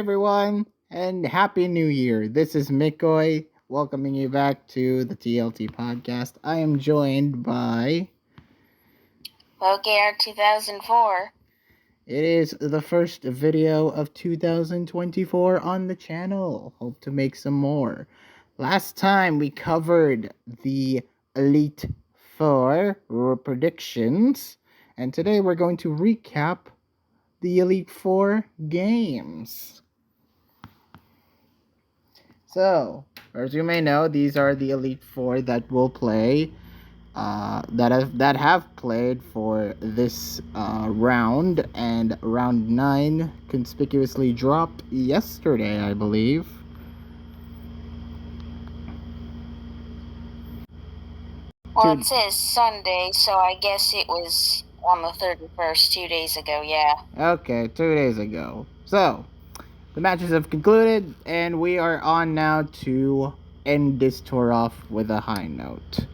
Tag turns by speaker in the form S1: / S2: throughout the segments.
S1: everyone, and Happy New Year. This is Mikoy, welcoming you back to the TLT podcast. I am joined by...
S2: Logair 2004.
S1: It is the first video of 2024 on the channel. Hope to make some more. Last time we covered the Elite Four predictions, and today we're going to recap the Elite Four games. So, as you may know, these are the Elite Four that will play, that have played for this round, and round 9 conspicuously dropped yesterday, I believe.
S2: Well, it says Sunday, so I guess it was on the 31st, 2 days ago, yeah.
S1: Okay, 2 days ago. So, the matches have concluded, and we are on now to end this tour off with a high note.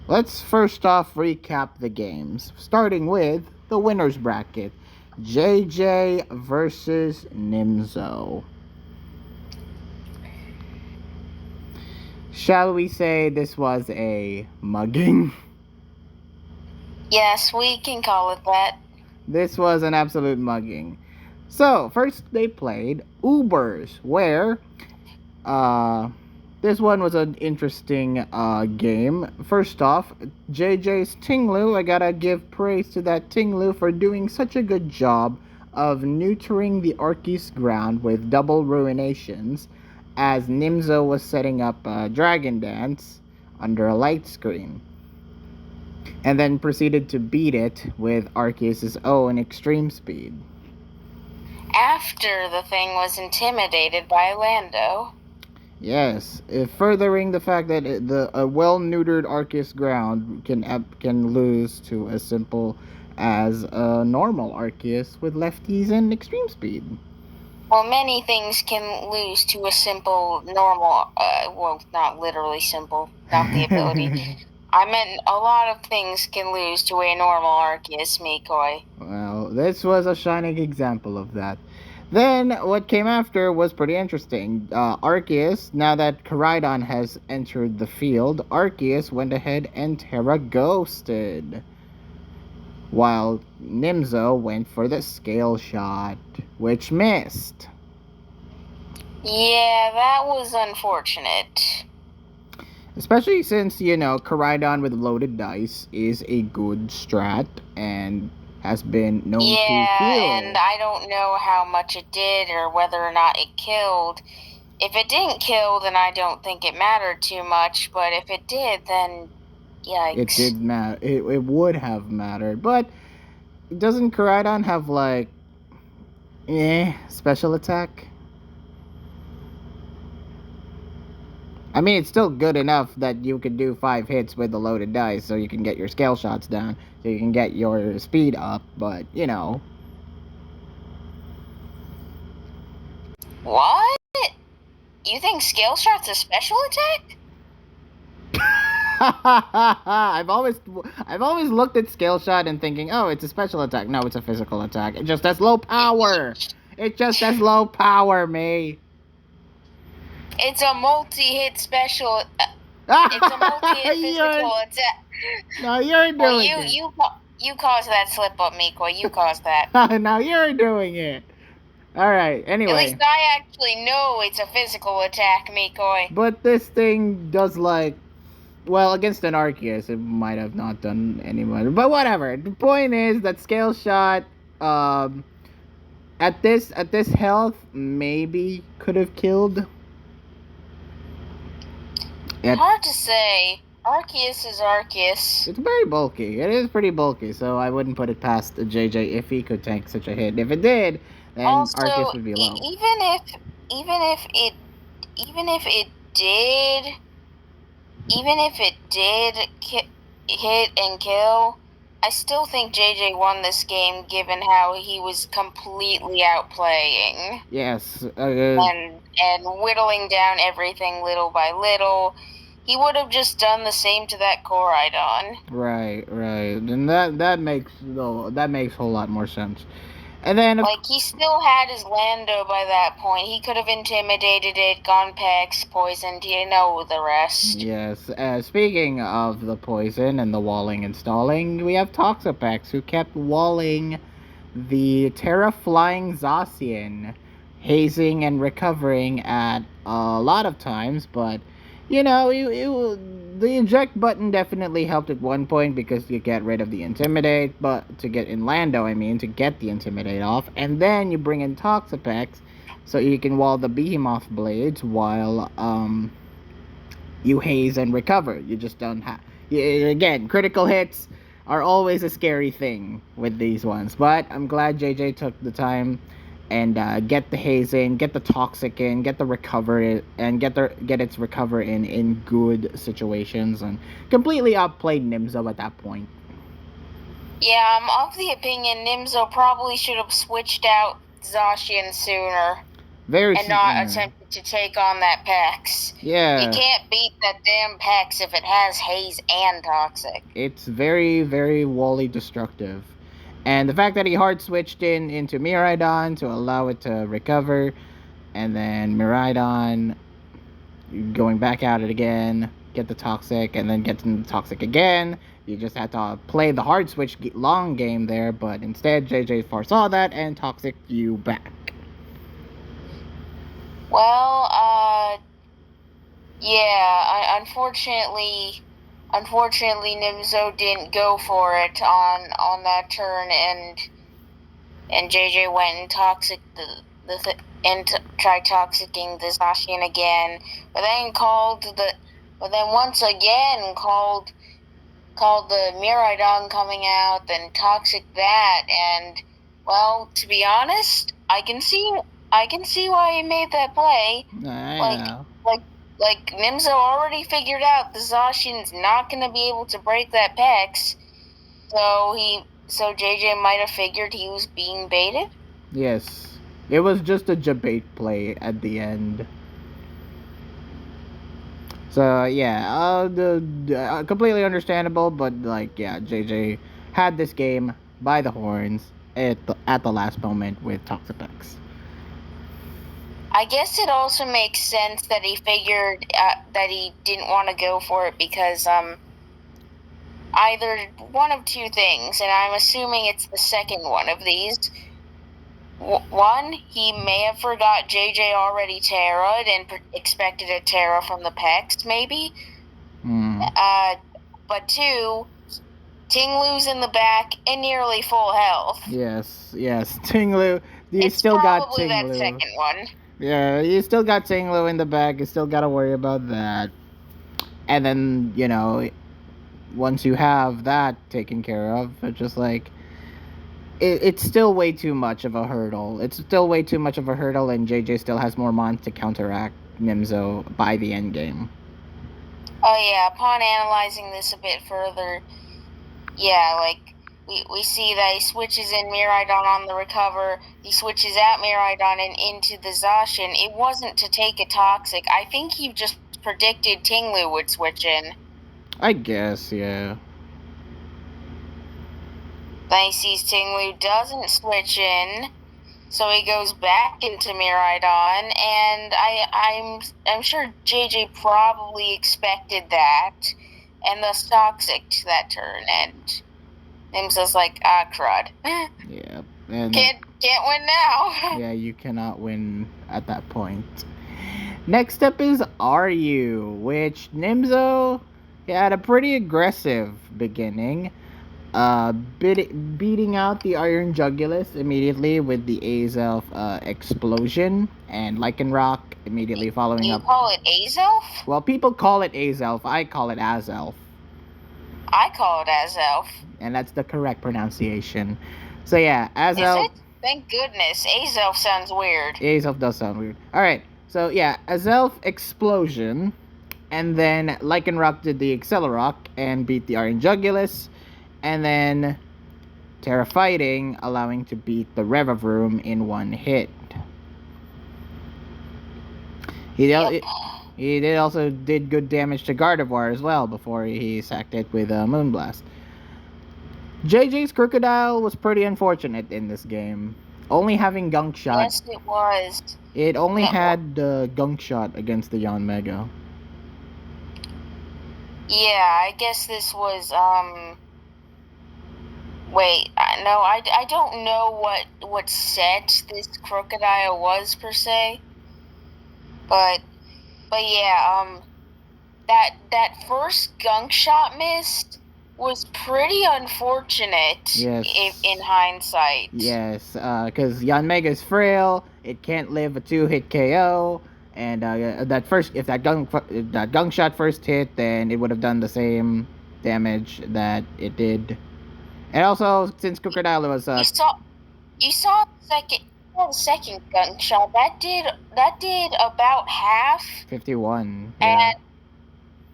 S1: Let's first off recap the games, starting with the winner's bracket. JJ versus Nimzo. Shall we say this was a mugging?
S2: Yes, we can call it that.
S1: This was an absolute mugging. So, first they played Ubers, where this one was an interesting game. First off, JJ's Tinglu, I gotta give praise to that Tinglu for doing such a good job of neutering the Arceus ground with double ruinations, as Nimzo was setting up a Dragon Dance under a light screen, and then proceeded to beat it with Arceus' own Extreme Speed.
S2: After the thing was intimidated by Lando.
S1: Yes, furthering the fact that a well-neutered Arceus ground can lose to as simple as a normal Arceus with lefties and Extreme Speed.
S2: Well, many things can lose to a simple, normal, well, not literally simple, not the ability. I meant a lot of things can lose to a normal Arceus, Mikoy.
S1: Well, this was a shining example of that. Then, what came after was pretty interesting. Arceus, now that Koraidon has entered the field, Arceus went ahead and Terra Ghosted, while Nimzo went for the Scale Shot, which missed.
S2: Yeah, that was unfortunate.
S1: Especially since, Koraidon with loaded dice is a good strat and has been known to kill.
S2: Yeah, and I don't know how much it did or whether or not it killed. If it didn't kill, then I don't think it mattered too much, but if it did, then yikes.
S1: It did matter. It would have mattered, but doesn't Koraidon have, special attack? I mean, it's still good enough that you could do 5 hits with the loaded dice, so you can get your scale shots down, so you can get your speed up, but,
S2: What? You think scale shot's a special attack?
S1: I've always looked at scale shot and thinking, oh, it's a special attack. No, it's a physical attack. It just has low power. It just has low power, me.
S2: It's a multi-hit special. It's a multi-hit physical attack.
S1: No, you're doing it.
S2: You caused that slip up, Miko. You caused that.
S1: Now you're doing it. All right. Anyway.
S2: At least I actually know it's a physical attack, Miko.
S1: But this thing does against an Arceus, it might have not done any much. But whatever. The point is that scale shot, at this health, maybe could have killed.
S2: Hard to say. Arceus is Arceus.
S1: It's very bulky. It is pretty bulky, so I wouldn't put it past the JJ if he could tank such a hit. If it did, then also, Arceus would be low.
S2: Even if it did hit and kill, I still think JJ won this game given how he was completely outplaying.
S1: Yes.
S2: And whittling down everything little by little. He would have just done the same to that Koraidon.
S1: Right. And that makes a whole lot more sense. And then,
S2: like, he still had his Lando by that point. He could have intimidated it, gone Pex, poisoned, you know the rest.
S1: yes, speaking of the poison and the walling and stalling, we have Toxapex, who kept walling the Terra Flying Zacian, hazing and recovering at a lot of times, but you know, the eject button definitely helped at one point because you get rid of the intimidate, but to get in Lando, I mean, to get the intimidate off, and then you bring in Toxapex so you can wall the Behemoth blades while you haze and recover. You just don't have. Again, critical hits are always a scary thing with these ones, but I'm glad JJ took the time and get the haze in, get the toxic in, get the recover and get its recover in good situations, and completely outplayed Nimzo at that point.
S2: Yeah, I'm of the opinion Nimzo probably should have switched out Zacian sooner. And not attempted to take on that Pex.
S1: Yeah.
S2: You can't beat that damn Pex if it has haze and toxic.
S1: It's very, very wally destructive. And the fact that he hard switched into Miraidon to allow it to recover, and then Miraidon going back at it again, get the toxic, and then get the toxic again. You just had to play the hard switch long game there, but instead JJ foresaw that and toxic you back.
S2: Well, yeah, unfortunately Nimzo didn't go for it on that turn, and JJ went and toxic tried toxicking the Zacian again, but then once again called the Miraidon coming out, then toxic that, and well, to be honest, I can see why he made that play. Like Nimzo already figured out the Zacian's not gonna be able to break that Pex, so JJ might have figured he was being baited.
S1: Yes, it was just a debate play at the end. So yeah, completely understandable, but like yeah, JJ had this game by the horns at the last moment with Toxapex.
S2: I guess it also makes sense that he figured that he didn't want to go for it because either one of two things, and I'm assuming it's the second one of these. One, he may have forgot JJ already Terra'd and expected a Terra from the Pex, maybe. But two, Tinglu's in the back and nearly full health.
S1: Yes, Tinglu. You still got Tinglu. It's probably
S2: that second one.
S1: Yeah, you still got Tinglu in the back. You still got to worry about that. And then, you know, once you have that taken care of, it's just like it's still way too much of a hurdle. And JJ still has more mons to counteract Nimzo by the end game.
S2: Oh yeah, upon analyzing this a bit further, yeah, like we see that he switches in Miraidon on the recover, he switches out Miraidon and into the Zacian. It wasn't to take a toxic. I think he just predicted Tinglu would switch in.
S1: I guess, yeah.
S2: Then he sees Tinglu doesn't switch in, so he goes back into Miraidon, and I'm sure JJ probably expected that, and thus toxic that turn, and Nimzo's like, crud.
S1: Yeah. And
S2: can't win now.
S1: Yeah, you cannot win at that point. Next up is RU, which Nimzo had a pretty aggressive beginning. Beating out the Iron Jugulus immediately with the Azelf explosion, and Lycanroc immediately following up.
S2: You call it Azelf?
S1: Well, people call it Azelf. I call it Azelf.
S2: I call it Azelf.
S1: And that's the correct pronunciation. So yeah, Azelf.
S2: Is it? Thank goodness. Azelf sounds weird.
S1: Azelf does sound weird. Alright, so yeah, Azelf explosion, and then Lycanroc did the Accelerock and beat the Iron Jugulus, and then Terra Fighting, allowing to beat the Revavroom in one hit. He also did good damage to Gardevoir as well before he sacked it with a Moonblast. JJ's Crocodile was pretty unfortunate in this game. only having gunk shot.
S2: Yes, it was.
S1: It only
S2: Yeah,
S1: had gunk shot against the Yanmega.
S2: Yeah, I guess this was Wait, no, I don't know what set this crocodile was per se, but yeah, that first gunk shot miss was pretty unfortunate.
S1: Yes.
S2: In hindsight.
S1: Yes, because Yanmega's frail. It can't live a 2-hit KO. And that first, if that gunk shot first hit, then it would have done the same damage that it did. And also, since Crocodile was
S2: You saw the second gunk shot that did about half,
S1: 51, yeah.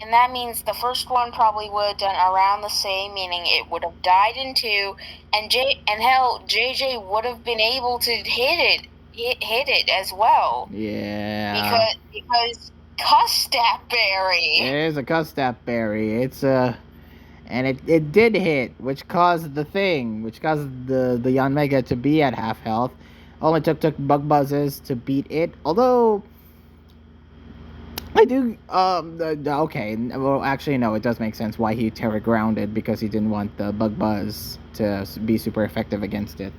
S2: and that means the first one probably would have done around the same, meaning it would have died in two, and JJ would have been able to hit it as well.
S1: Yeah.
S2: Because Custap Berry.
S1: It is a Custap Berry. It's and it did hit, which caused the Yanmega to be at half health. Only took bug buzzes to beat it. Although I do okay, well actually no, it does make sense why he Terra grounded, because he didn't want the bug buzz to be super effective against it.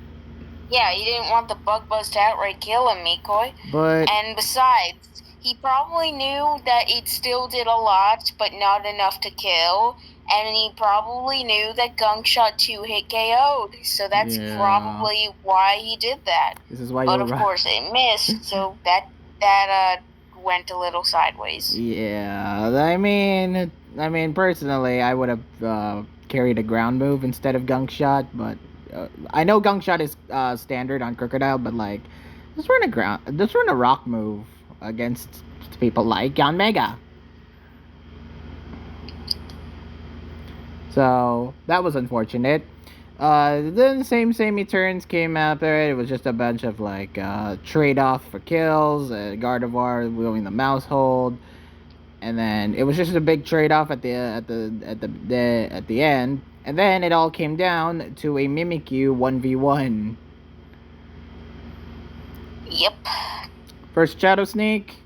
S2: Yeah, he didn't want the bug buzz to outright kill him, Mikoi.
S1: But
S2: and besides, he probably knew that it still did a lot, but not enough to kill. And he probably knew that Gunk Shot 2 hit KO'd. So that's probably why he did that.
S1: This is why
S2: but of course it missed, so that went a little sideways.
S1: Yeah, I mean personally, I would have carried a ground move instead of gunk shot, but I know gunk shot is standard on Crocodile, but like, just run a rock move against people like Yanmega. So that was unfortunate. Then same returns came out there. It was just a bunch of like trade off for kills, Gardevoir wielding the mouse hold, and then it was just a big trade off at the end, and then it all came down to a Mimikyu 1v1.
S2: Yep.
S1: First Shadow Sneak,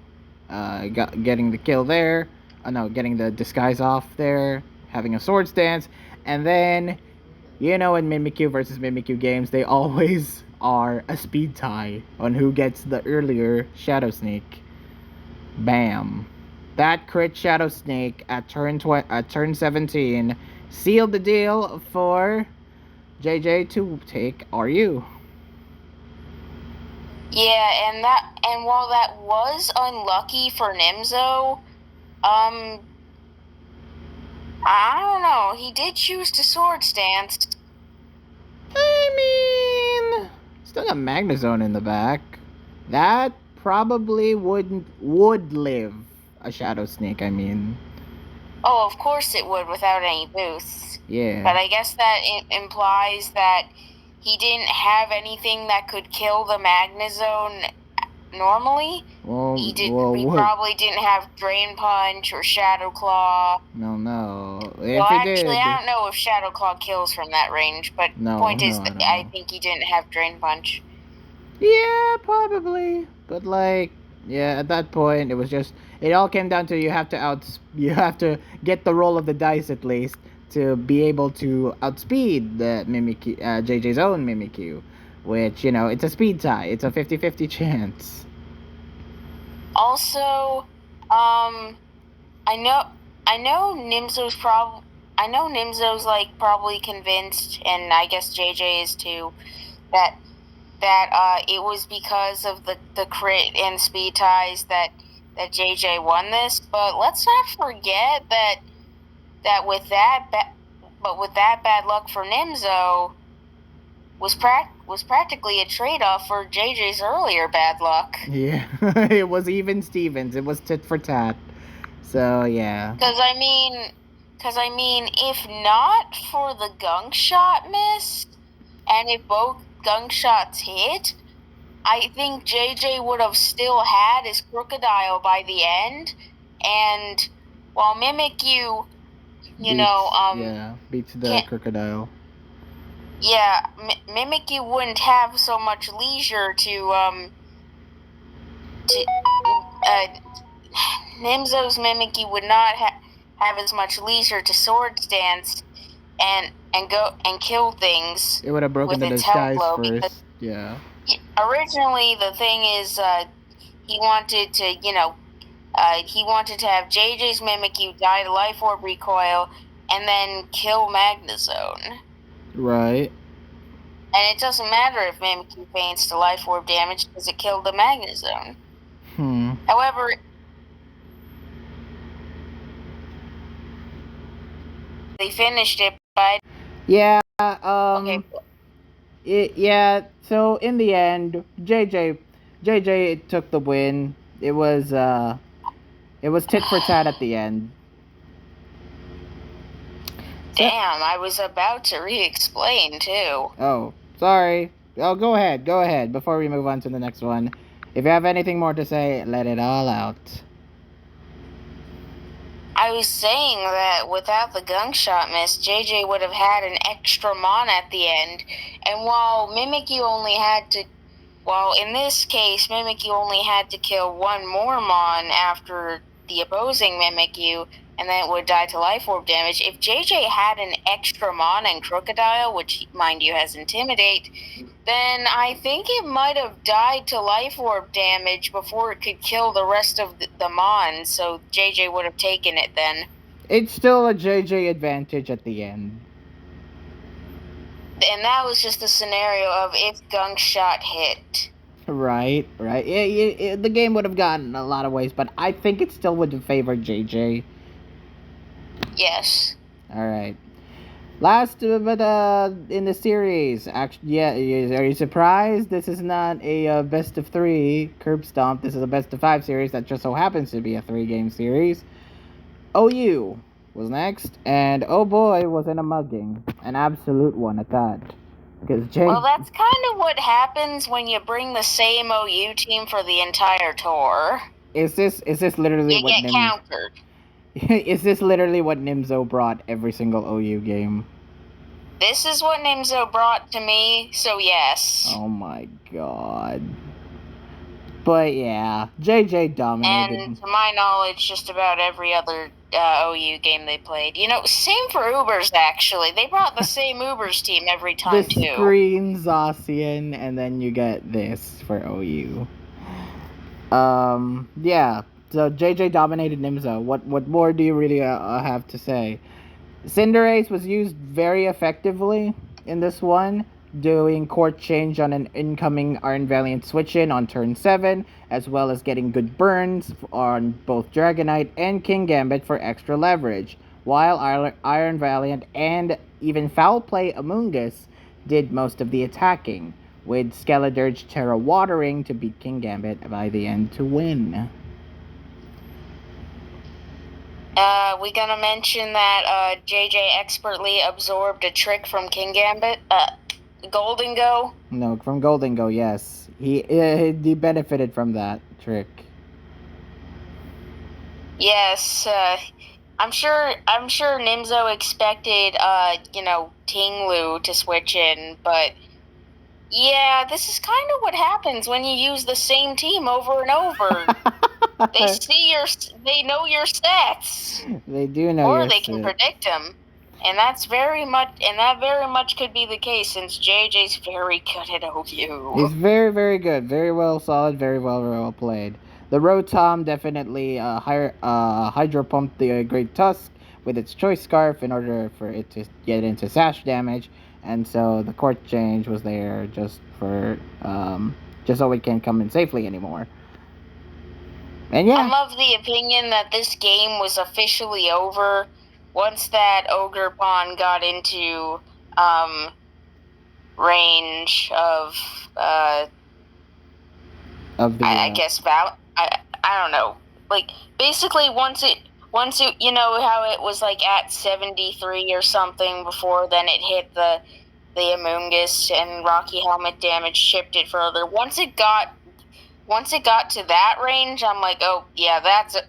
S1: getting the kill there. No, getting the disguise off there, having a sword stance, and then, you know, in Mimikyu versus Mimikyu games, they always are a speed tie on who gets the earlier Shadow Sneak. Bam. That crit Shadow Sneak at turn 17 sealed the deal for JJ to take RU.
S2: Yeah, and while that was unlucky for Nimzo, I don't know. He did choose to sword stance.
S1: I mean, still got Magnezone in the back. That probably would live a Shadow Sneak, I mean.
S2: Oh, of course it would without any boosts.
S1: Yeah.
S2: But I guess that implies that he didn't have anything that could kill the Magnezone normally.
S1: Well,
S2: he probably didn't have Drain Punch or Shadow Claw.
S1: No.
S2: Well, actually, I don't know if Shadow Claw kills from that range, but point is that I think he didn't have Drain Punch.
S1: Yeah, probably. But like, yeah, at that point, it was just, it all came down to you have to get the roll of the dice at least to be able to outspeed the Mimikyu, JJ's own Mimikyu, which, you know, it's a speed tie. It's a 50-50 chance.
S2: Also, I know Nimzo's like probably convinced, and I guess JJ is too, that it was because of the crit and speed ties that JJ won this. But let's not forget that with that bad luck for Nimzo was practically a trade-off for JJ's earlier bad luck.
S1: Yeah, it was even Stevens. It was tit for tat. So yeah.
S2: Because I mean, if not for the gunk shot miss, and if both gunk shots hit, I think JJ would have still had his Crocodile by the end, and while Mimikyu, beats the
S1: Crocodile.
S2: Yeah, Mimikyu wouldn't have so much leisure to Nimzo's Mimikyu would not have as much leisure to swords dance and go and kill things.
S1: It would have broken
S2: with
S1: the
S2: its health
S1: disguise
S2: low
S1: first.
S2: because
S1: Yeah.
S2: originally the thing is he wanted to he wanted to have JJ's Mimikyu die to Life Orb recoil and then kill Magnezone.
S1: Right.
S2: And it doesn't matter if Mimikyu faints to Life Orb damage because it killed the Magnezone. However, they finished it by
S1: Yeah.
S2: okay.
S1: Yeah. So in the end, JJ took the win. It was tit for tat at the end.
S2: Damn, I was about to re-explain too.
S1: Oh, sorry. Oh, go ahead. Before we move on to the next one, if you have anything more to say, let it all out.
S2: I was saying that without the gunshot miss, JJ would have had an extra Mon at the end, and while in this case, Mimikyu only had to kill one more Mon after the opposing Mimikyu, and then it would die to Life Orb damage. If JJ had an extra Mon and Crocodile, which, mind you, has Intimidate, then I think it might have died to Life Orb damage before it could kill the rest of the Mon, so JJ would have taken it then.
S1: It's still a JJ advantage at the end.
S2: And that was just a scenario of if Gunk Shot hit.
S1: Right. The game would have gotten a lot of ways, but I think it still would have favored JJ.
S2: Yes.
S1: All right. Last, but in the series, actually, yeah. Are you surprised? This is not a best of 3 curb stomp. This is a best of 5 series that just so happens to be a 3-game series. OU was next, and oh boy, was it a mugging, an absolute one at that.
S2: Well, that's kind of what happens when you bring the same OU team for the entire tour.
S1: Is this literally
S2: you get countered?
S1: Is this literally what Nimzo brought every single OU game?
S2: This is what Nimzo brought to me, so yes.
S1: Oh my god. But yeah, JJ dominated.
S2: And to my knowledge, just about every other OU game they played. Same for Ubers, actually. They brought the same Ubers team every time, too.
S1: The Screen, Zacian, and then you get this for OU. Yeah. So JJ dominated Nimzo. What more do you really have to say? Cinderace was used very effectively in this one, doing court change on an incoming Iron Valiant switch in on turn 7, as well as getting good burns on both Dragonite and King Gambit for extra leverage, while Iron Valiant and even Foul Play Amoonguss did most of the attacking, with Skeledirge Terra Watering to beat King Gambit by the end to win.
S2: We gonna mention that JJ expertly absorbed a trick from King Gambit? Golden Go?
S1: No, from Golden Go, yes. He benefited from that trick.
S2: Yes, I'm sure Nimzo expected Tinglu to switch in, but yeah, this is kind of what happens when you use the same team over and over. They know your stats.
S1: They do know your stats.
S2: Or they can predict them. And that very much could be the case since JJ's very good at OU.
S1: He's very, very good. Very well solid, very well played. The Rotom definitely hydro pumped the Great Tusk with its Choice Scarf in order for it to get into sash damage, and so the court change was there just for just so it can't come in safely anymore. And yeah,
S2: I'm of the opinion that this game was officially over once that Ogerpon got into range of the I guess I don't know. Like basically once it how it was like at 73 or something before then it hit the Amoonguss and Rocky Helmet damage shipped it further. Once it got to that range, I'm like, oh yeah,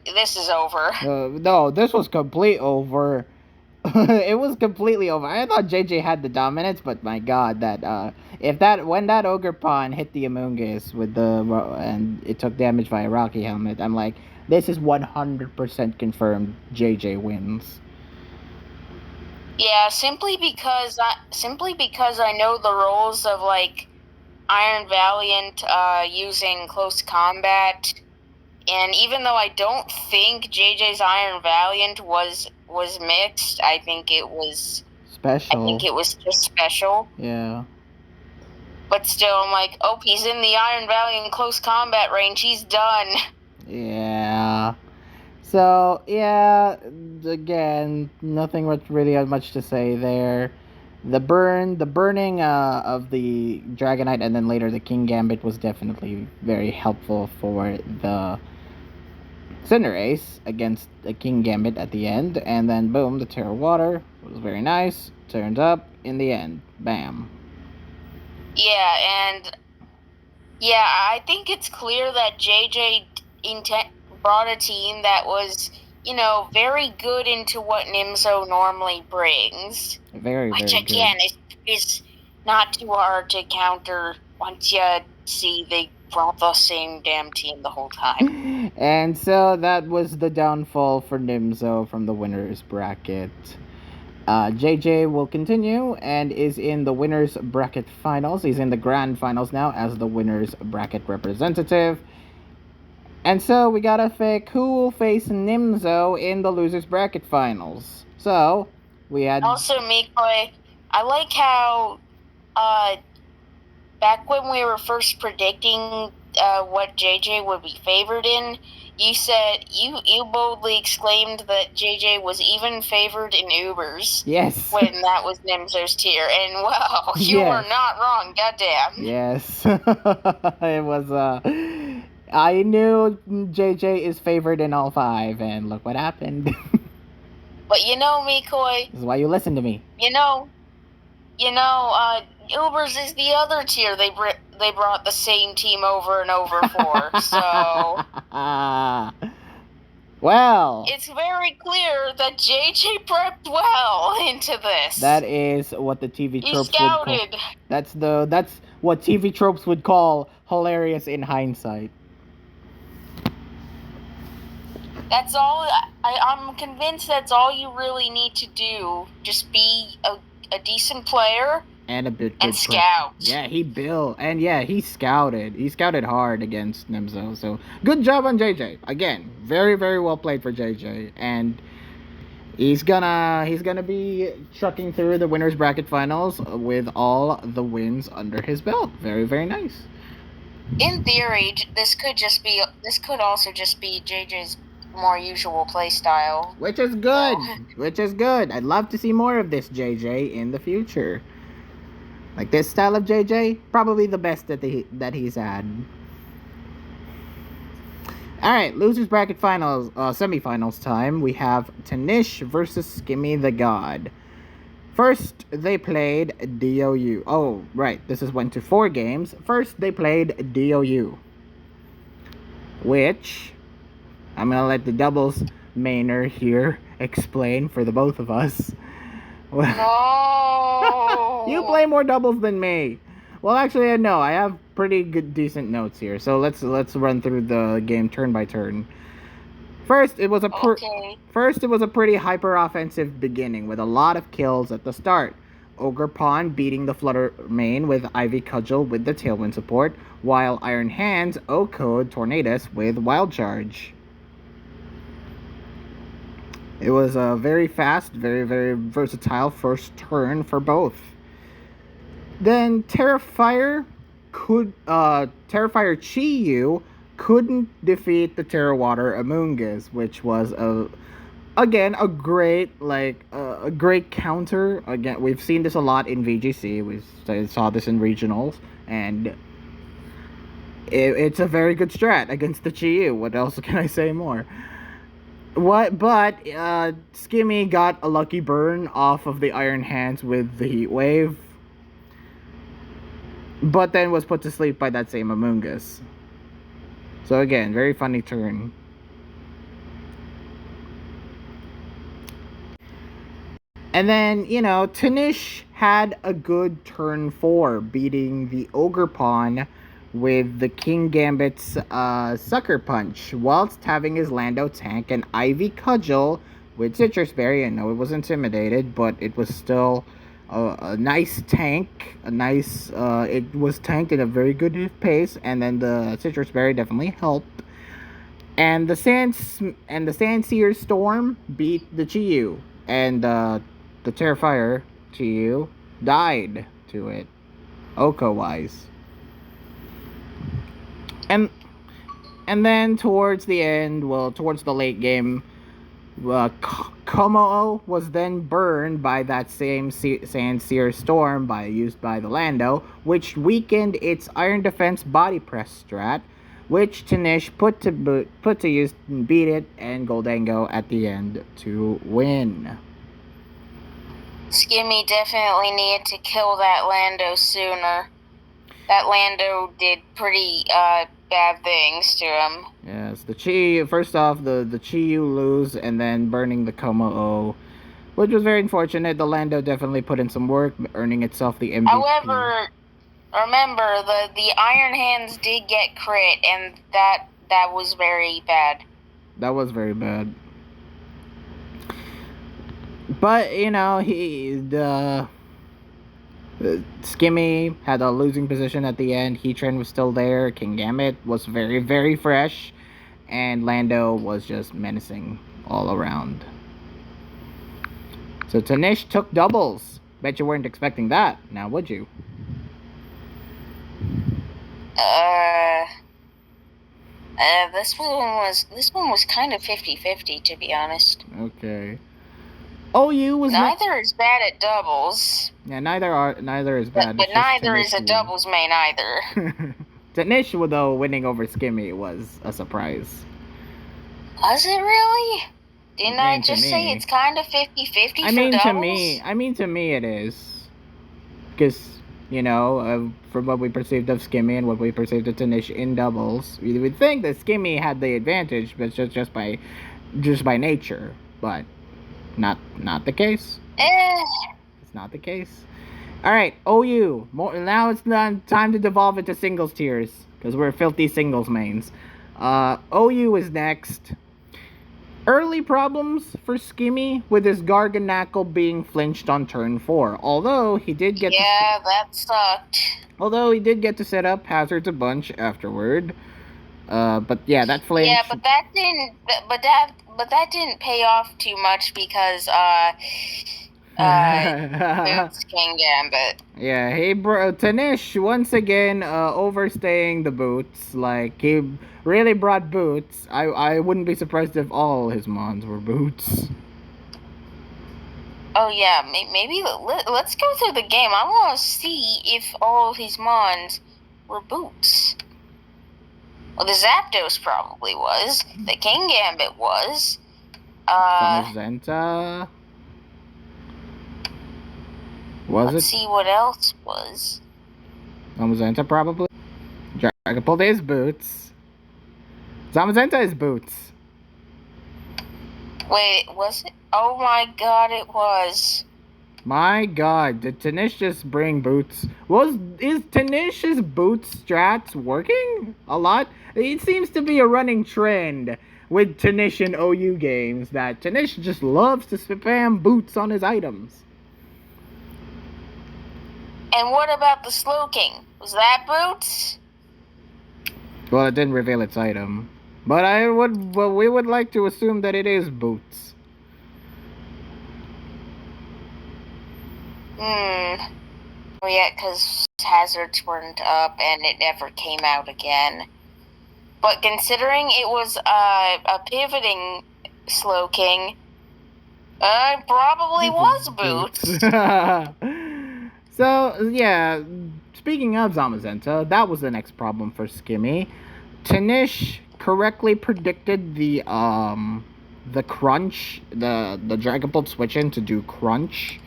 S2: this is over.
S1: No, this was complete over. It was completely over. I thought JJ had the dominance, but my god, when that ogre pawn hit the Amoonguss with and it took damage by a Rocky helmet, I'm like, this is 100% confirmed. JJ wins.
S2: Yeah, simply because I know the rules of like Iron Valiant using close combat, and even though I don't think JJ's Iron Valiant was mixed, I think it was just special.
S1: Yeah.
S2: But still, I'm like, oh, he's in the Iron Valiant close combat range. He's done.
S1: Yeah. So yeah, again, nothing really much to say there. The burning of the Dragonite, and then later the King Gambit was definitely very helpful for the Cinderace against the King Gambit at the end, and then boom, the Terra Water was very nice. Turned up in the end, bam.
S2: Yeah, and yeah, I think it's clear that JJ brought a team that was, very good into what Nimzo normally brings.
S1: Very,
S2: which
S1: very
S2: again
S1: good.
S2: is not too hard to counter once you see they brought the same damn team the whole time.
S1: And so that was the downfall for Nimzo from the winners bracket. JJ will continue and is in the winners bracket finals. He's in the grand finals now as the winners bracket representative. And so we gotta pick who will face Nimzo in the losers bracket finals. So we had
S2: Also, Mikoi, I like how back when we were first predicting what JJ would be favored in, you said you boldly exclaimed that JJ was even favored in Ubers.
S1: Yes.
S2: When that was Nimzo's tier, and wow, you
S1: Yes.
S2: were not wrong, goddamn.
S1: Yes. It was I knew JJ is favored in all 5, and look what happened.
S2: But Mikoi,
S1: this is why you listen to me.
S2: Ubers is the other tier they brought the same team over and over for. So
S1: well,
S2: it's very clear that JJ prepped well into this.
S1: That is what the TV tropes
S2: would call.
S1: That's what TV tropes would call hilarious in hindsight.
S2: That's all. I'm convinced that's all you really need to do. Just be a decent player
S1: and a bit
S2: and scout.
S1: Yeah, he built, and yeah, he scouted. He scouted hard against Nimzo. So good job on JJ. Again, very, very well played for JJ, and he's gonna be trucking through the winners bracket finals with all the wins under his belt. Very, very nice.
S2: In theory, this could also just be JJ's more usual play style,
S1: which is good. Which is good. I'd love to see more of this JJ in the future. Like this style of JJ, probably the best that he's had. All right, losers bracket finals, semifinals time. We have Tanish versus Skimmy the God. First, they played DOU. Oh, right. This went to 4 games. First, they played DOU, which I'm gonna let the doubles mainer here explain for the both of us.
S2: No.
S1: You play more doubles than me. Well, actually, no. I have pretty good, decent notes here. So let's run through the game turn by turn. First, it was a pretty hyper offensive beginning with a lot of kills at the start. Ogre Pawn beating the Flutter main with Ivy Cudgel with the Tailwind support, while Iron Hands O-Code Tornadus with Wild Charge. It was a very fast, very, very versatile first turn for both. Then Terrifier Chi-Yu couldn't defeat the Terra Water Amoonguss, which was a great counter. Again, we've seen this a lot in VGC. We saw this in regionals, and it's a very good strat against the Chi-Yu. What else can I say more? But Skimmy got a lucky burn off of the Iron Hands with the Heat Wave, but then was put to sleep by that same Amoonguss. So again, very funny turn. And then, Tanish had a good turn 4, beating the Ogre Pawn with the King Gambit's Sucker Punch, whilst having his Lando tank and Ivy Cudgel with Citrus Berry. I know it was intimidated, but it was still a nice tank. It was tanked at a very good pace, and then the Citrus Berry definitely helped. And the Sandseer Storm beat the Chiyu, and the Terrifier Chiyu died to it, Oko wise. And then towards the end, towards the late game, Komo was then burned by that same Sandseer Storm used by the Lando, which weakened its Iron Defense body press strat, which Tanish put to use and beat it, and Goldango at the end to win.
S2: Skimmy definitely needed to kill that Lando sooner. That Lando did pretty bad things to him.
S1: Yes, the Chi. First off, the Chiyu lose, and then burning the Komo, which was very unfortunate. The Lando definitely put in some work, earning itself the MVP.
S2: However, remember the Iron Hands did get crit, and that was very bad.
S1: That was very bad. But Skimmy had a losing position at the end. Heatran was still there. King Gambit was very, very fresh. And Lando was just menacing all around. So Tanish took doubles. Bet you weren't expecting that, now would you?
S2: This one was kind of 50-50, to be honest.
S1: Okay. OU was
S2: neither is bad at doubles.
S1: Yeah, neither is bad.
S2: But neither is a doubles main either.
S1: Tanish, though, winning over Skimmy was a surprise.
S2: Was it really? Didn't I just say it's kind of 50-50 for doubles?
S1: I mean, to me it is. Because, from what we perceived of Skimmy and what we perceived of Tanish in doubles, we would think that Skimmy had the advantage, but just by nature. But not the case. It's not the case. All right, OU. Now it's time to devolve into singles tiers because we're filthy singles mains. OU is next. Early problems for Skimmy with his Garganackle being flinched on turn 4. Although he did get
S2: that sucked.
S1: Although he did get to set up Hazards a bunch afterward. But yeah, that flinch.
S2: Yeah, but that didn't. But that didn't pay off too much because Boots King Gambit.
S1: Yeah, hey bro, Tanish once again overstaying the Boots. Like, he really brought Boots. I wouldn't be surprised if all his mons were Boots.
S2: Oh yeah, maybe let's go through the game. I want to see if all of his mons were Boots. Well, the Zapdos probably was. The King Gambit was.
S1: Zamazenta.
S2: Let's see what else was.
S1: Zamazenta probably. Dragapult is Boots. Zamazenta is Boots.
S2: Wait, was it? Oh my god, it was.
S1: My god, did Tanish just bring Boots? Is Tanish's Boots strats working a lot? It seems to be a running trend with Tanish and OU games that Tanish just loves to spam Boots on his items.
S2: And what about the Slowking? Was that Boots?
S1: Well, it didn't reveal its item. But we would like to assume that it is Boots.
S2: Oh yeah, because hazards weren't up and it never came out again. But considering it was a pivoting Slowking, it probably was Boots.
S1: So, yeah, speaking of Zamazenta, that was the next problem for Skimmy. Tanish correctly predicted the crunch, the Dragapult switch in to do crunch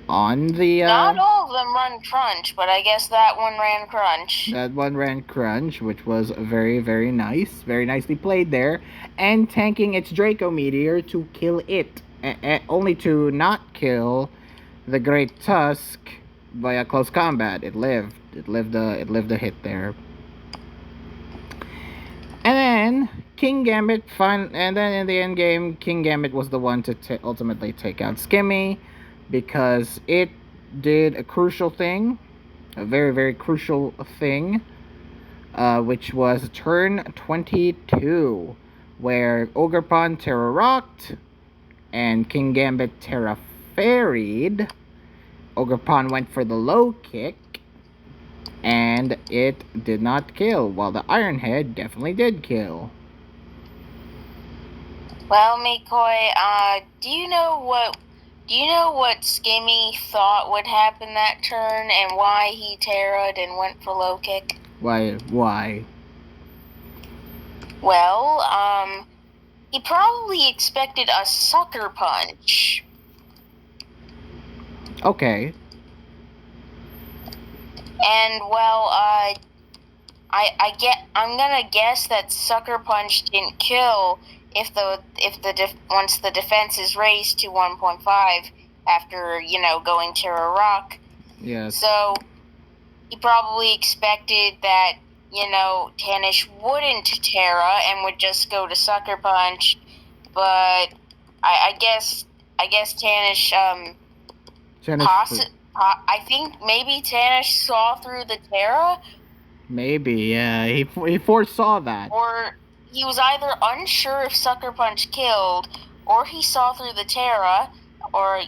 S1: on the...
S2: Not all of them run crunch, but I guess that one ran crunch.
S1: That one ran crunch, which was very, very nice. Very nicely played there. And tanking its Draco Meteor to kill it. only to not kill the Great Tusk by a close combat. It lived. It lived a hit there. And then King Gambit and then in the end game, King Gambit was the one to ultimately take out Skimmy because it did a crucial thing, a very very crucial thing, which was turn 22, where Ogerpon Terra rocked and King Gambit Terra ferried. Ogerpon went for the low kick, and it did not kill, while the Iron Head definitely did kill.
S2: Well, McCoy, do you know what Skimmy thought would happen that turn and why he terra'd and went for low kick?
S1: Why?
S2: Well, he probably expected a sucker punch.
S1: Okay.
S2: And well, I'm gonna guess that sucker punch didn't kill once the defense is raised to 1.5 after going Terra Rock.
S1: Yes.
S2: So he probably expected that Tanish wouldn't Terra and would just go to sucker punch, but I guess Tanish I think maybe Tanish saw through the Terra.
S1: Maybe, yeah. He foresaw that.
S2: Or he was either unsure if Sucker Punch killed, or he saw through the Terra, or,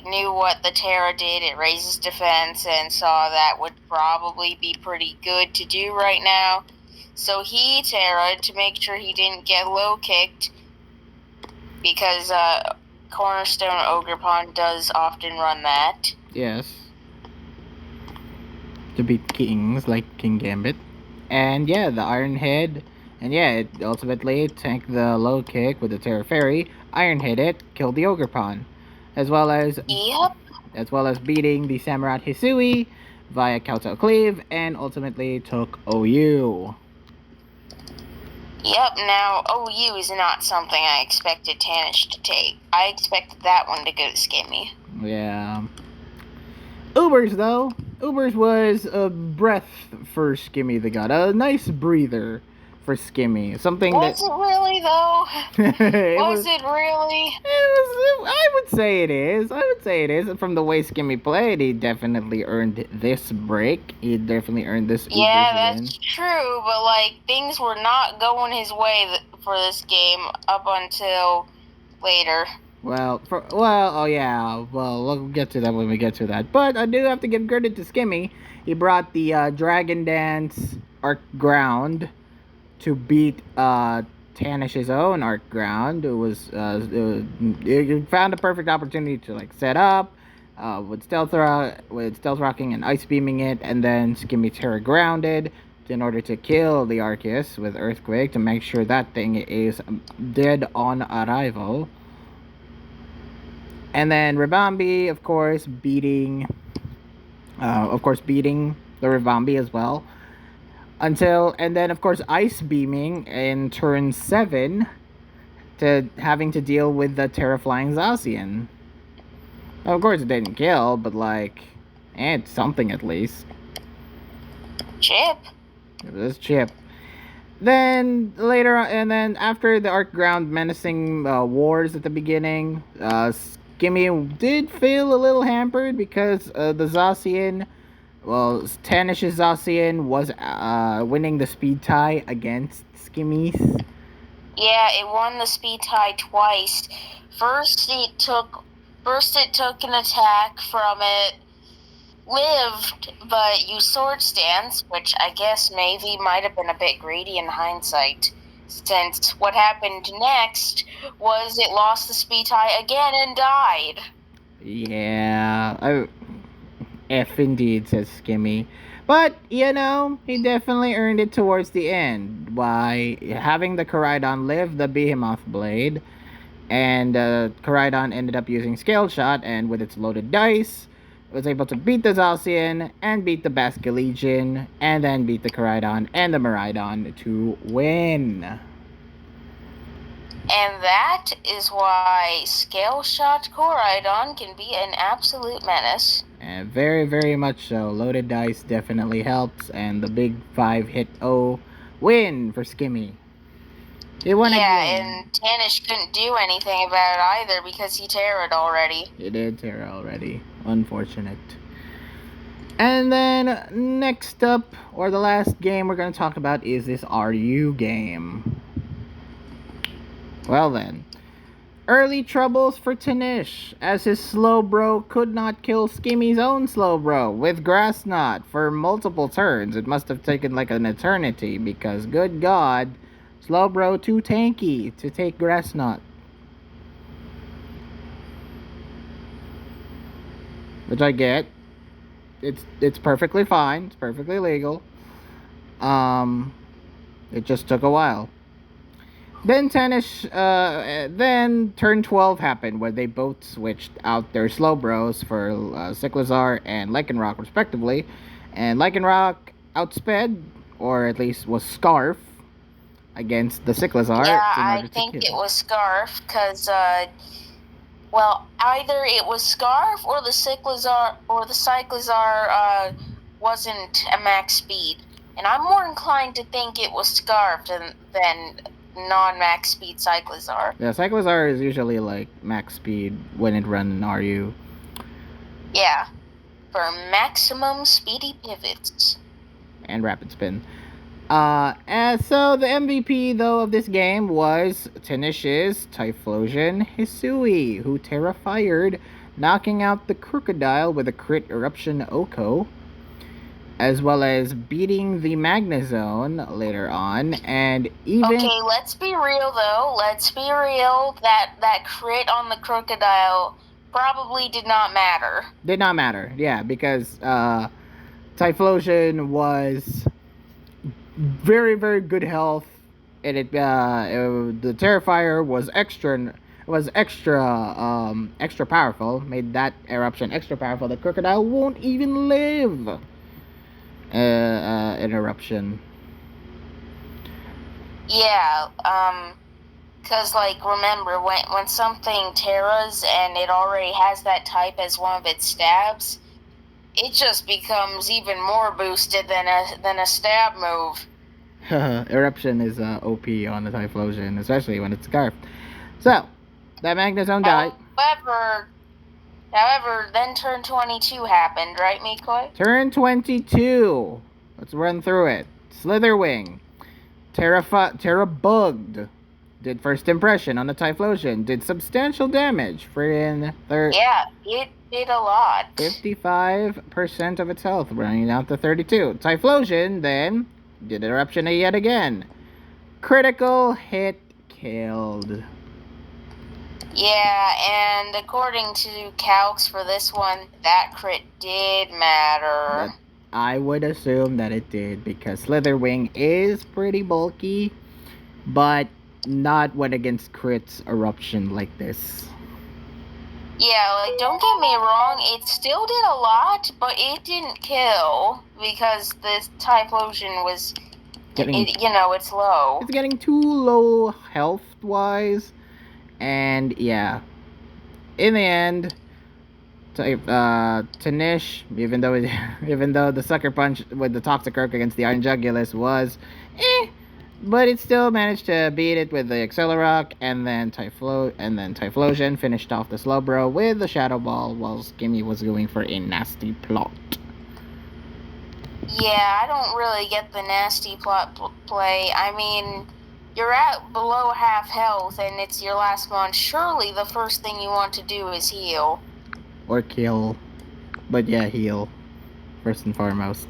S2: knew what the Terra did. It raises defense and saw that would probably be pretty good to do right now. So he Terra'd to make sure he didn't get low kicked, because Cornerstone Ogerpon does often run that.
S1: Yes. To beat kings like King Gambit. And yeah, the Iron Head. And yeah, it ultimately tanked the low kick with the Terra Fairy. Iron hit it, killed the Ogerpon. As well as beating the Samurott Hisui via Kowtow Cleave and ultimately took OU.
S2: Yep, now OU is not something I expected Tanish to take. I expected that one to go to Skimmy.
S1: Yeah. Ubers, though. Ubers was a breath for Skimmy the God. A nice breather for Skimmy. Something
S2: was it really, though? Was it really?
S1: I would say it is. And from the way Skimmy played, he definitely earned this break. He definitely earned this Ubers
S2: that's
S1: win.
S2: true, but, things were not going his way for this game up until later.
S1: We'll get to that when we get to that. But I do have to give credit to Skimmy. He brought the Dragon Dance Arc Ground to beat Tanish's own Arc Ground. It found a perfect opportunity to set up with stealth rocking and ice beaming it, and then Skimmy Terra grounded in order to kill the Arceus with Earthquake to make sure that thing is dead on arrival. And then Ribambi, of course, beating the Ribambi as well. And then, of course, Ice Beaming in turn 7 to having to deal with the Terraflying Zacian. Of course, it didn't kill, but, it's something at least.
S2: Chip.
S1: It was Chip. Then later, and then after the Arc Ground menacing wars at the beginning, Skimmy did feel a little hampered because the Zacian, Tanish's Zacian was winning the speed tie against Skimmy's.
S2: Yeah, it won the speed tie twice. First it took an attack from it, lived, but used Sword Stance, which I guess maybe might have been a bit greedy in hindsight, since what happened next was it lost the speed tie again and died.
S1: Yeah, F indeed, says Skimmy. But, he definitely earned it towards the end by having the Koraidon live the Behemoth Blade. And Koraidon ended up using Scale Shot, and with its loaded dice, was able to beat the Zacian and beat the Basculegion, and then beat the Koraidon and the Miraidon to win.
S2: And that is why Scale Shot Koraidon can be an absolute menace.
S1: And very, very much so. Loaded dice definitely helps, and the big 5-hit O win for Skimmy. He won again.
S2: And Tanish couldn't do anything about it either because he terrored already.
S1: He did Terra already. Unfortunate. And then next up, or the last game we're going to talk about is this RU game. Well then, early troubles for Tanish, as his Slowbro could not kill Skimmy's own Slowbro with Grass Knot for multiple turns. It must have taken like an eternity, because good god, Slowbro too tanky to take Grass Knot. Which I get. It's perfectly fine. It's perfectly legal. It just took a while. Then then turn 12 happened, where they both switched out their Slowbros for Cyclizar and Lycanroc respectively, and Lycanroc outsped, or at least was Scarf, against the Cyclizar.
S2: Yeah, I think it was Scarf, because well, either it was Scarf or the Cyclizar wasn't a max speed. And I'm more inclined to think it was Scarf than non-max speed Cyclizar.
S1: Yeah, Cyclizar is usually like max speed when it runs RU.
S2: Yeah, for maximum speedy pivots.
S1: And rapid spin. And so the MVP though of this game was Tanish's Typhlosion Hisui, who Terra-fired, knocking out the Crocodile with a crit Eruption Oko, as well as beating the Magnezone later on, and even...
S2: Okay, let's be real though. Let's be real. That crit on the Crocodile probably did not matter.
S1: Did not matter, yeah, because Typhlosion was very, very good health, and the Terrifier was extra powerful, made that eruption extra powerful. The Crocodile won't even live an eruption.
S2: Yeah, because, like, remember, when something terras and it already has that type as one of its stabs, it just becomes even more boosted than a stab move.
S1: Eruption is OP on the Typhlosion, especially when it's Scarf. So, that Magnezone died.
S2: However, then turn 22 happened, right, Mikoi?
S1: Turn 22. Let's run through it. Slitherwing. Terra bugged. Did first impression on the Typhlosion. Did substantial damage for in third.
S2: Yeah, it did a lot.
S1: 55% of its health, running down to 32. Typhlosion then did eruption yet again. Critical hit killed.
S2: Yeah, and according to calcs for this one, that crit did matter.
S1: But I would assume that it did, because Slitherwing is pretty bulky, but not when against crits eruption like this.
S2: Yeah, like, don't get me wrong, it still did a lot, but it didn't kill, because this Typhlosion was, it's low.
S1: It's getting too low health-wise, and yeah. In the end, Tanish, even though the Sucker Punch with the Toxicroak against the Iron Jugulus was but it still managed to beat it with the Accelerock, and then Typhlosion finished off the Slowbro with the Shadow Ball, while Skimmy was going for a nasty plot.
S2: Yeah, I don't really get the nasty plot play. I mean, you're at below half health and it's your last one. Surely the first thing you want to do is heal.
S1: Or kill. But yeah, heal. First and foremost.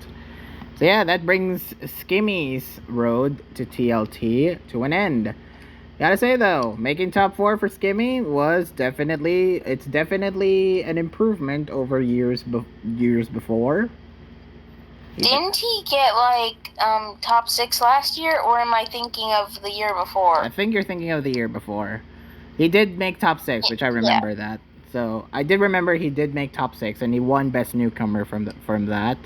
S1: So yeah, that brings Skimmy's road to TLT to an end. Gotta say though, making top 4 for Skimmy was definitely an improvement over years before.
S2: Didn't he get like top 6 last year, or am I thinking of the year before?
S1: I think you're thinking of the year before. He did make top 6, which I remember that. So I did remember he did make top 6, and he won best newcomer from that.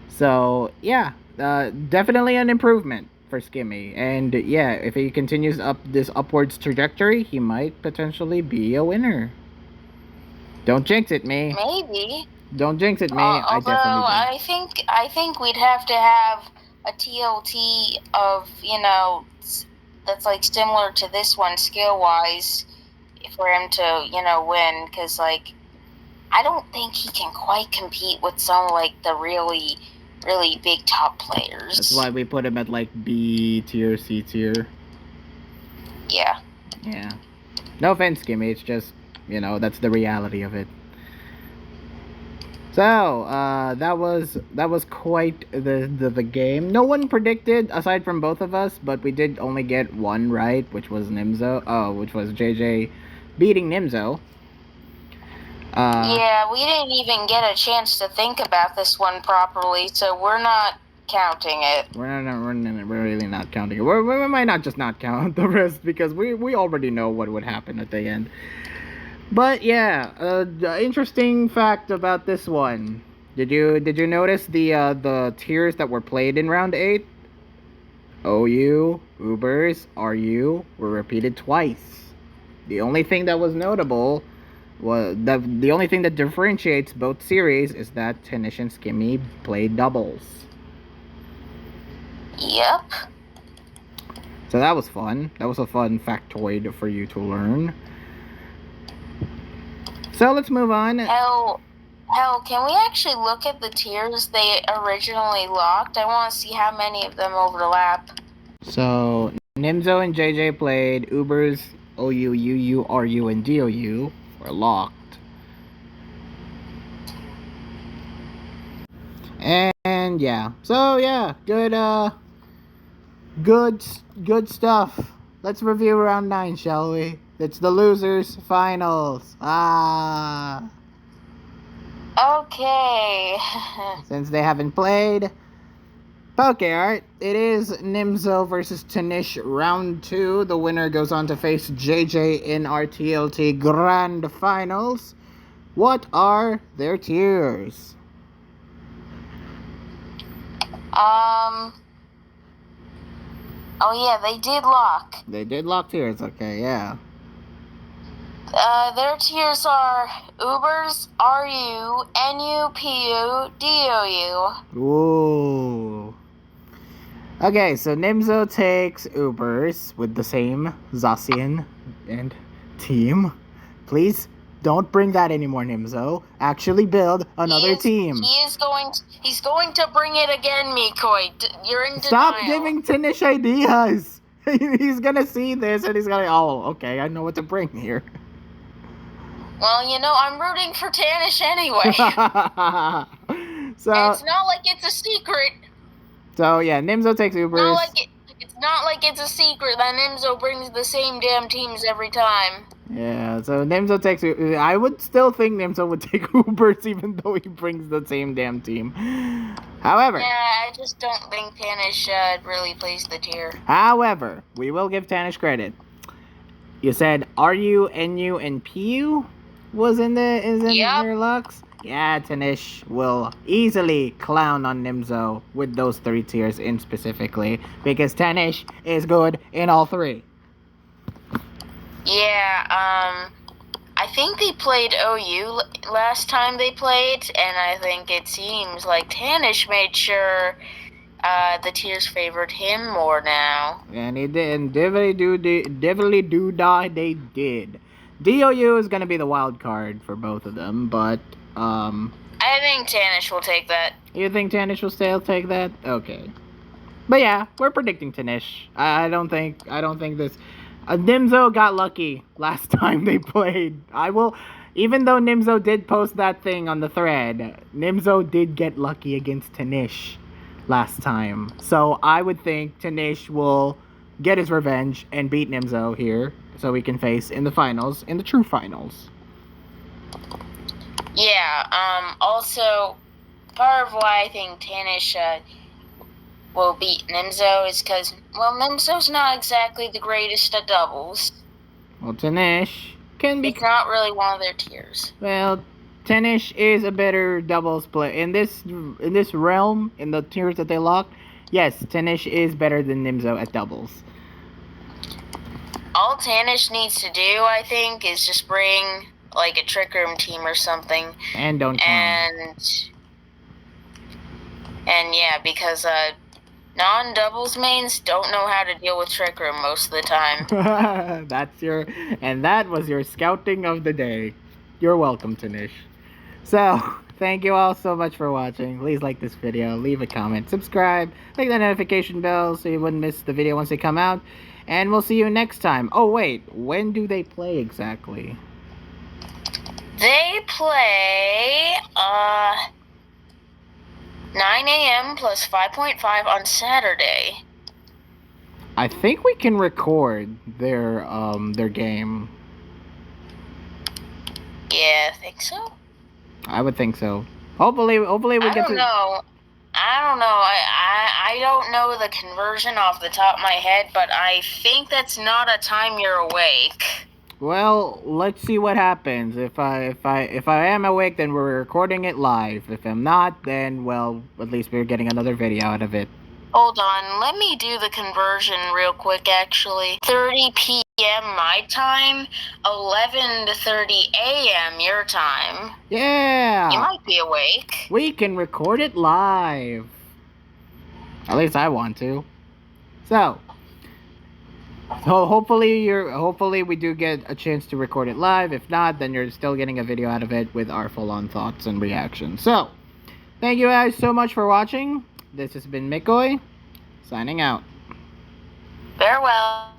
S1: So yeah, definitely an improvement for Skimmy. And yeah, if he continues up this upwards trajectory, he might potentially be a winner. Don't jinx it, me.
S2: Maybe.
S1: Don't jinx it, me.
S2: Although
S1: I definitely do.
S2: I think we'd have to have a TLT of, that's like similar to this one skill wise for him to, win, because like I don't think he can quite compete with some like the really big top players.
S1: That's why we put him at like B tier, C tier.
S2: Yeah.
S1: Yeah. No offense, Skimmy. It's just, that's the reality of it. So, that was quite the game. No one predicted aside from both of us, but we did only get one right, which was which was JJ beating Nimzo.
S2: Yeah, we didn't even get a chance to think about this one properly, so we're not counting it.
S1: We're really not counting it. We might not just not count the rest because we already know what would happen at the end. But yeah, interesting fact about this one. Did you notice the tiers that were played in round 8? OU, Ubers, RU were repeated twice. The only thing that was notable was the only thing that differentiates both series is that Tanish and Skimmy played doubles.
S2: Yep.
S1: So that was fun. That was a fun factoid for you to learn. So let's move on.
S2: Hell, can we actually look at the tiers they originally locked? I want to see how many of them overlap.
S1: So Nimzo and JJ played Ubers, OU, UU, RU, and DOU were locked. And yeah, so yeah, good stuff. Let's review round 9, shall we? It's the losers finals.
S2: Okay.
S1: Since they haven't played PokeArt, it is Nimzo versus Tanish round 2. The winner goes on to face JJ in our TLT Grand Finals. What are their tiers?
S2: Oh yeah, they did lock.
S1: They did lock tiers, okay, yeah.
S2: Their tiers are Ubers, RU, NU, PU, DOU.
S1: Ooh. Okay, so Nimzo takes Ubers with the same Zacian and team. Please don't bring that anymore, Nimzo. Actually build another team.
S2: He's going to bring it again, Mikoi. You're in denial.
S1: Stop giving Tanish ideas. He's gonna see this and he's gonna, oh, okay, I know what to bring here.
S2: Well, I'm rooting for Tanish anyway.
S1: So
S2: and it's not like it's a secret.
S1: So yeah, Nimzo takes Ubers.
S2: It's not like it's a secret that Nimzo brings the same damn teams every time.
S1: Yeah, so Nimzo takes. I would still think Nimzo would take Ubers even though he brings the same damn team. However.
S2: Yeah, I just don't think Tanish really plays the tier.
S1: However, we will give Tanish credit. You said RU, NU, and PU was in their locks? Yeah, Tanish will easily clown on Nimzo with those 3 tiers in specifically because Tanish is good in all 3.
S2: Yeah, I think they played OU last time they played, and I think it seems like Tanish made sure the tiers favored him more now.
S1: And he did, and definitely they did. DOU is gonna be the wild card for both of them, but
S2: I think Tanish will take that.
S1: You think Tanish will still take that? Okay. But yeah, we're predicting Tanish. I don't think this. Nimzo got lucky last time they played. Even though Nimzo did post that thing on the thread, Nimzo did get lucky against Tanish last time. So I would think Tanish will get his revenge and beat Nimzo here, so we can face in the finals, in the true finals.
S2: Yeah, also, part of why I think Tanish will beat Nimzo is because, well, Nimzo's not exactly the greatest at doubles.
S1: Well, Tanish can be...
S2: It's not really one of their tiers.
S1: Well, Tennis is a better doubles play in this realm, in the tiers that they locked. Yes, Tennis is better than Nimzo at doubles.
S2: All Tanish needs to do, I think, is just bring like a Trick Room team or something.
S1: And don't clone.
S2: And yeah, because non-doubles mains don't know how to deal with Trick Room most of the time.
S1: And that was your scouting of the day. You're welcome, Tanish. So, thank you all so much for watching. Please like this video, leave a comment, subscribe, click the notification bell so you wouldn't miss the video once they come out. And we'll see you next time. Oh wait, when do they play exactly?
S2: They play 9 a.m. plus 5.5 on Saturday.
S1: I think we can record their game.
S2: Yeah, I think so.
S1: I would think so. Hopefully we get to.
S2: I don't know. I don't know the conversion off the top of my head, but I think that's not a time you're awake.
S1: Well, let's see what happens. If I am awake, then we're recording it live. If I'm not, then well, at least we're getting another video out of it.
S2: Hold on, let me do the conversion real quick actually. 30 p.m. my time, 11 to 30 a.m. your time.
S1: Yeah!
S2: You might be awake.
S1: We can record it live. At least I want to. So hopefully we do get a chance to record it live. If not, then you're still getting a video out of it with our full-on thoughts and reactions. So, thank you guys so much for watching. This has been Mikoy, signing out.
S2: Farewell.